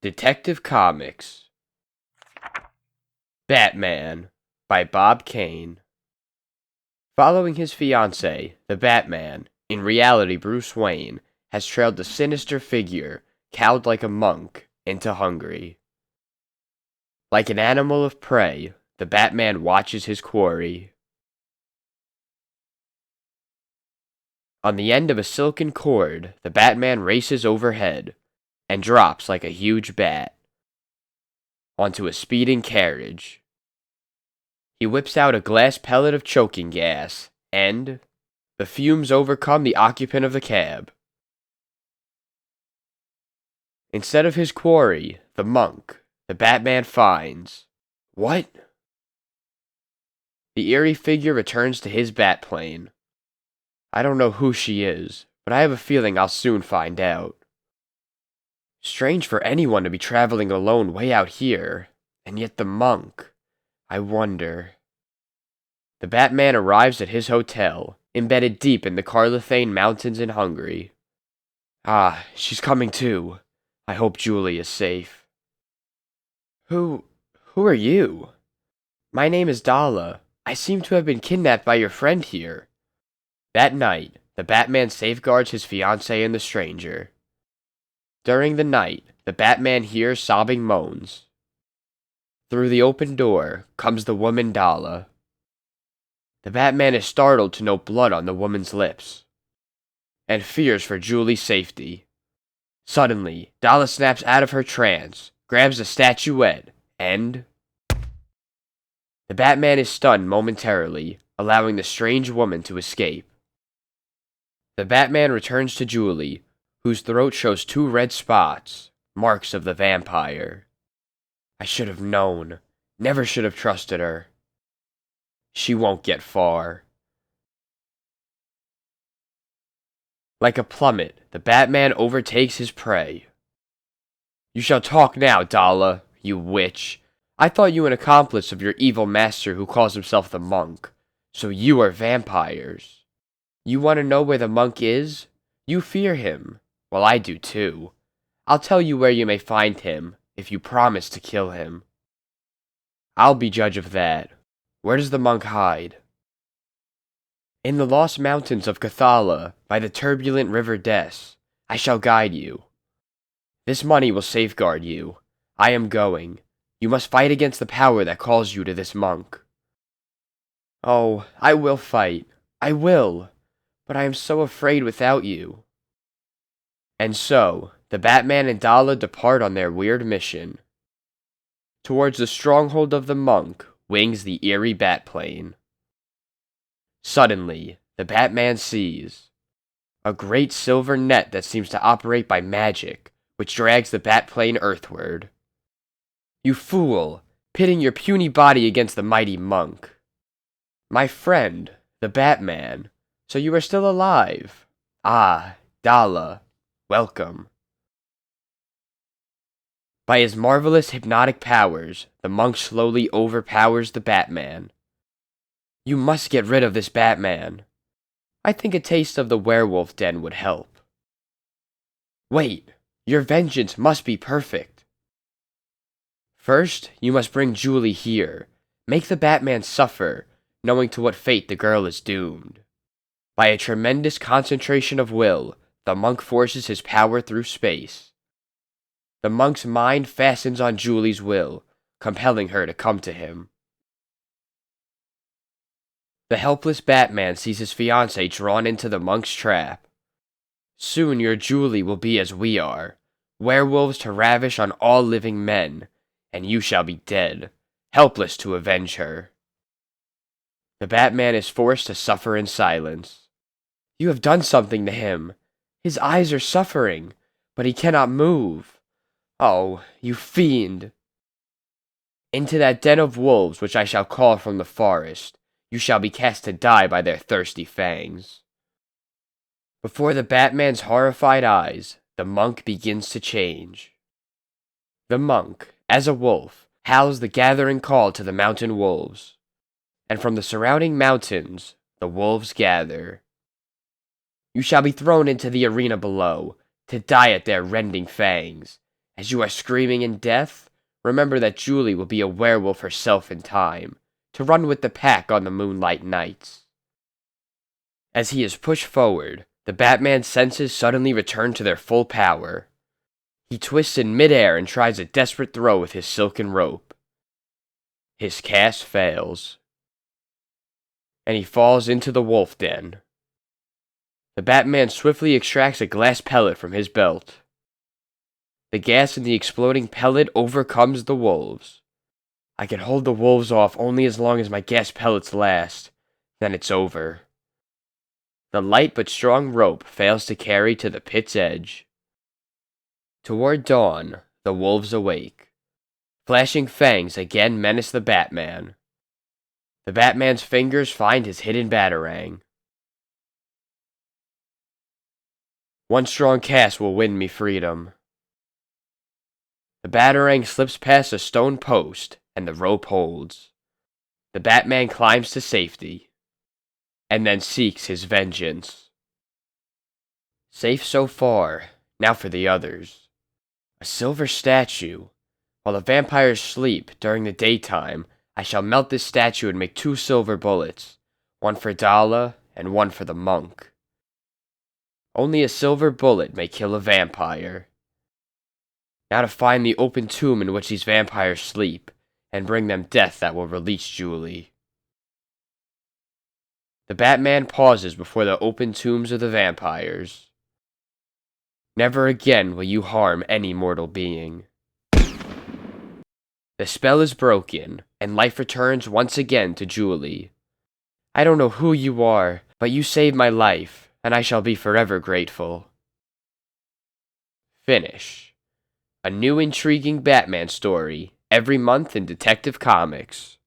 Detective Comics Batman by Bob Kane. Following his fiancée, the Batman, in reality Bruce Wayne, has trailed the sinister figure, cowled like a monk, into Hungary. Like an animal of prey, the Batman watches his quarry. On the end of a silken cord, the Batman races overhead and drops like a huge bat onto a speeding carriage. He whips out a glass pellet of choking gas, and the fumes overcome the occupant of the cab. Instead of his quarry, the monk, the Batman finds. What? The eerie figure returns to his Batplane. I don't know who she is, but I have a feeling I'll soon find out. Strange for anyone to be traveling alone way out here, and yet the monk. I wonder. The Batman arrives at his hotel, embedded deep in the Carlothane Mountains in Hungary. Ah, she's coming too. I hope Julie is safe. Who are you? My name is Dala. I seem to have been kidnapped by your friend here. That night, the Batman safeguards his fiancée and the stranger. During the night, the Batman hears sobbing moans. Through the open door comes the woman Dala. The Batman is startled to note blood on the woman's lips, and fears for Julie's safety. Suddenly, Dala snaps out of her trance, grabs a statuette, and the Batman is stunned momentarily, allowing the strange woman to escape. The Batman returns to Julie, whose throat shows 2 red spots, marks of the vampire. I should have known. Never should have trusted her. She won't get far. Like a plummet, the Batman overtakes his prey. You shall talk now, Dala, you witch. I thought you an accomplice of your evil master who calls himself the monk. So you are vampires. You want to know where the monk is? You fear him. Well, I do too. I'll tell you where you may find him, if you promise to kill him. I'll be judge of that. Where does the monk hide? In the lost mountains of Cathala, by the turbulent river Des. I shall guide you. This money will safeguard you. I am going. You must fight against the power that calls you to this monk. Oh, I will fight. I will. But I am so afraid without you. And so, the Batman and Dala depart on their weird mission. Towards the stronghold of the monk wings the eerie Batplane. Suddenly, the Batman sees a great silver net that seems to operate by magic, which drags the Batplane earthward. You fool, pitting your puny body against the mighty monk. My friend, the Batman, so you are still alive. Ah, Dala, welcome. By his marvelous hypnotic powers, the monk slowly overpowers the Batman. You must get rid of this Batman. I think a taste of the werewolf den would help. Wait, your vengeance must be perfect. First, you must bring Julie here. Make the Batman suffer, knowing to what fate the girl is doomed. By a tremendous concentration of will, the monk forces his power through space. The monk's mind fastens on Julie's will, compelling her to come to him. The helpless Batman sees his fiancée drawn into the monk's trap. Soon your Julie will be as we are, werewolves to ravish on all living men, and you shall be dead, helpless to avenge her. The Batman is forced to suffer in silence. You have done something to him. His eyes are suffering, but he cannot move. Oh, you fiend! Into that den of wolves which I shall call from the forest, you shall be cast to die by their thirsty fangs. Before the Batman's horrified eyes, the monk begins to change. The monk, as a wolf, howls the gathering call to the mountain wolves. And from the surrounding mountains, the wolves gather. You shall be thrown into the arena below, to die at their rending fangs, As you are screaming in death, remember that Julie will be a werewolf herself in time, to run with the pack on the moonlight nights. As he is pushed forward, the Batman's senses suddenly return to their full power. He twists in midair and tries a desperate throw with his silken rope. His cast fails, and he falls into the wolf den. The Batman swiftly extracts a glass pellet from his belt. The gas in the exploding pellet overcomes the wolves. I can hold the wolves off only as long as my gas pellets last. Then it's over. The light but strong rope fails to carry to the pit's edge. Toward dawn, the wolves awake. Flashing fangs again menace the Batman. The Batman's fingers find his hidden batarang. One strong cast will win me freedom. The batarang slips past a stone post, and the rope holds. The Batman climbs to safety, and then seeks his vengeance. Safe so far, now for the others. A silver statue. While the vampires sleep during the daytime, I shall melt this statue and make 2 silver bullets, one for Dala and one for the monk. Only a silver bullet may kill a vampire. Now to find the open tomb in which these vampires sleep, and bring them death that will release Julie. The Batman pauses before the open tombs of the vampires. Never again will you harm any mortal being. The spell is broken, and life returns once again to Julie. I don't know who you are, but you saved my life, and I shall be forever grateful. Finish. A new intriguing Batman story every month in Detective Comics.